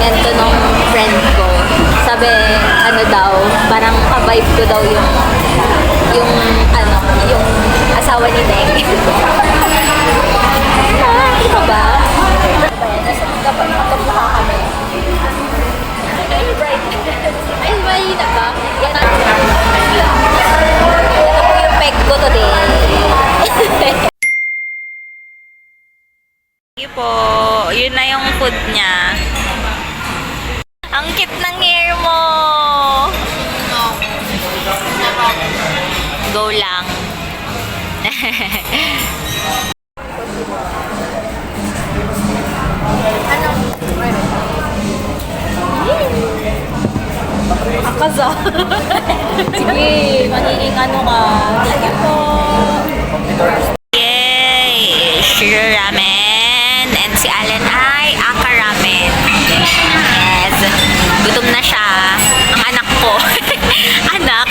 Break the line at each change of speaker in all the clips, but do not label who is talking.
komento ng friend ko. Sabi, ano daw, parang ka-vibe ko daw yung asawa ni Neng. Di ba ba? Nasa magkapag na kami. Ay, mahina ba? Yan po yung peg ko today. Sige po, yun na yung food niya. Ang cute ng hair mo! Go lang. Akaza. Sige, magiging ano ka. Thank you po. Yay! Shiro ramen. And si Allen ay Aka ramen. Yes. Gutom na siya. Ang anak ko. Anak.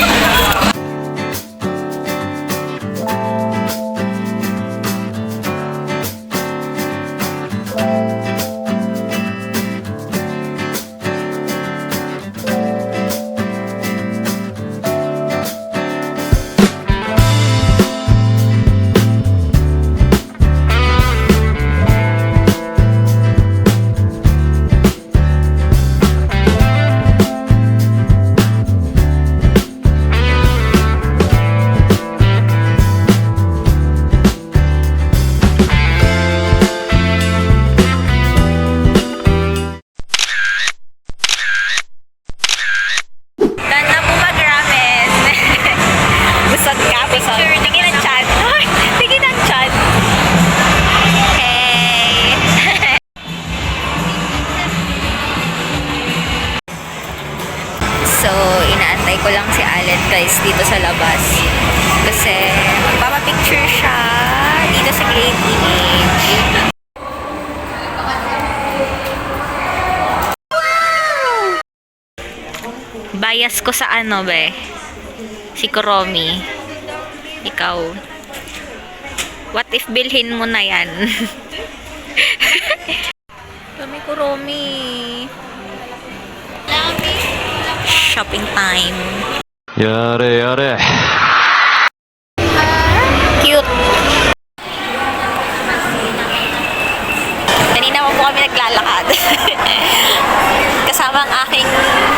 So, inaantay ko lang si Allen guys dito sa labas. Kasi magpapapicture siya dito sa Great Image. Wow! Bias ko sa ano be? Si Kuromi. Ikaw. What if bilhin mo na yan? Kami Kuromi. Shopping time.
Yare, yare.
Cute. Kanina po kami naglalakad. Kasama ang aking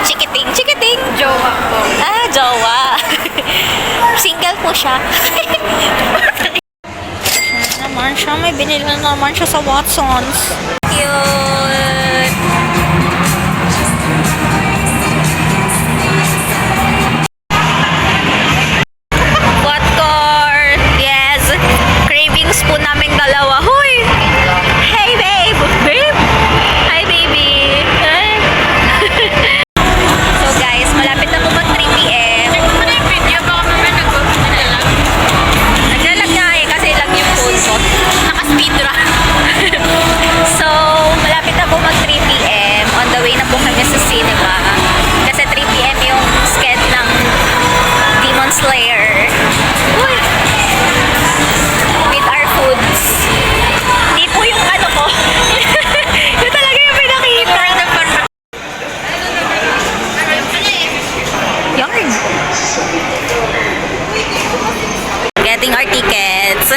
chikiting. Chikiting?
Jowa po.
Ah, jowa. Single po siya. Naman siya. May binili na naman siya sa Watsons. Cute. Po namin dalawa. Hoy! Hey, babe! Babe! Hi, baby! So, guys, malapit na po mag 3 p.m.
Check mo na yung video. Baka naman naglalag.
Naglalag nga eh, kasi lag yung phone ko.
Naka-speedrun.
So, malapit na po mag 3 p.m. On the way na po kami sa cinema. Kasi 3 p.m. yung sked ng Demon Slayer. Uy! Hindi po yung ano ko. Yun talaga yung pinakita. Yarn. Getting our tickets.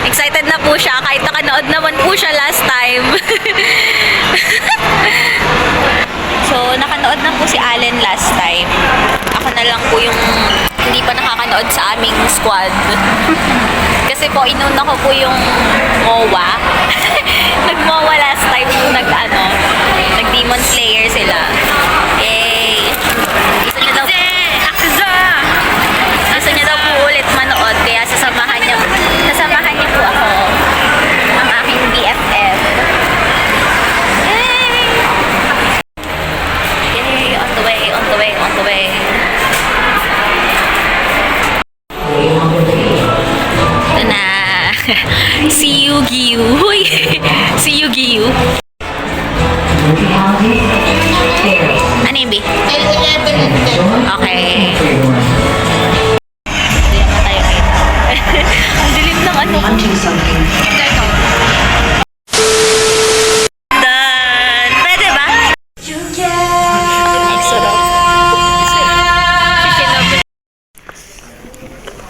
Excited na po siya kahit nakanood naman po siya last time. So, nakanood na po si Allen last time. Ako na lang po yung hindi pa nakakanood sa aming squad. Kasi po, inuna ko po yung MOA. Nag-MOA last time po nag-Demon Slayer sila. Yay! Gusto niya daw po ulit manood, kaya sasamahan niya po ako. Ang aking BFF. Yay! Yay! On the way, on the way, on the way. Ito na. See you, Giyu. Huy! See you, Giyu. Ano yung B?
11 and 10.
Okay. Hindi naman tayo kita. Ang dilim ng ano. Done. Pwede ba?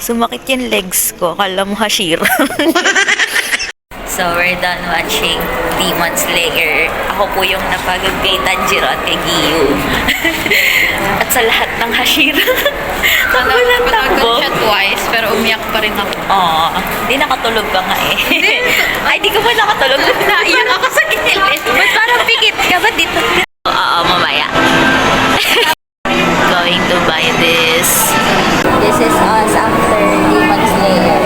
Sumakit yung legs ko. Kala mo Hashira. So, we're done watching Demon Slayer. Ako po yung napagod kay Tanjiro at kay Giyu. At sa lahat ng Hashira. Takbo ng
Napanood
takbo.
ko siya twice, pero umiyak pa rin ako.
Oo. Hindi nakatulog ka nga eh. Ay, di ka ba nakatulog?
Naiyak ako sa gilid.
Ba't parang pikit ka? Ba't dito? Oo, mamaya. Going to buy this. This is us after Demon Slayer.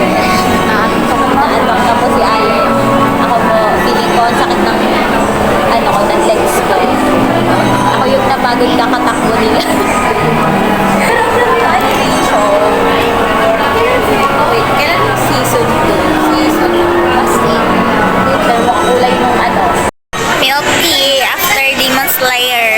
Tapos si Allen. Ako po, feeling ko, ang sakit ng ng legs ko. Ako yung napagod na katakbo nila. Pero animation. Wait, kailan yung season 2? Season kasi. Pero kulay nung milk tea after Demon Slayer.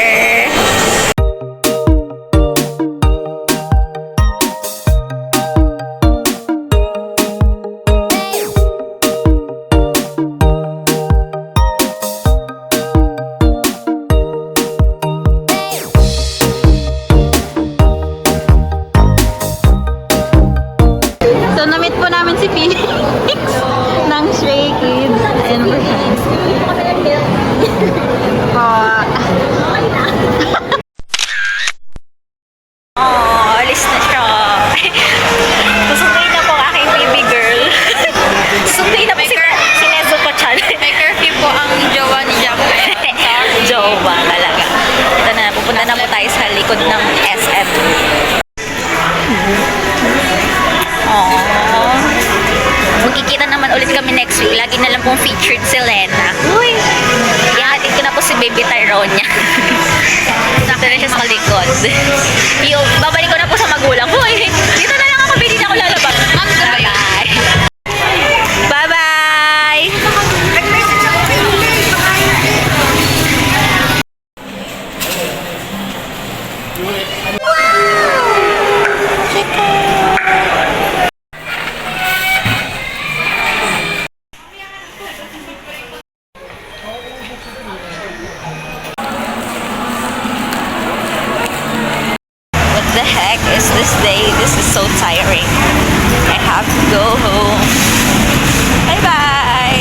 So, na-meet po namin si Felix ng Stray Kids. And we're Oh, alis na siya. Susunduin na po ang aking baby girl. Susunduin na po si Nezuko Chan.
May curfew po ang jowa ni Jack.
Jowa talaga. Ito na, pupunta na po tayo sa likod ng SM. Aww. Magkikita naman ulit kami next week. Lagi na lang pong featured si Lena. Uy! Ihatid ko na po si Baby Tyronia. Sakto na siya sa likod. Babalik ko na po sa magulang. Uy! Dito na lang ako. Hindi na ako lalabas. Bye-bye! Bye-bye! What the heck is this day? This is so tiring. I have to go home. Bye-bye!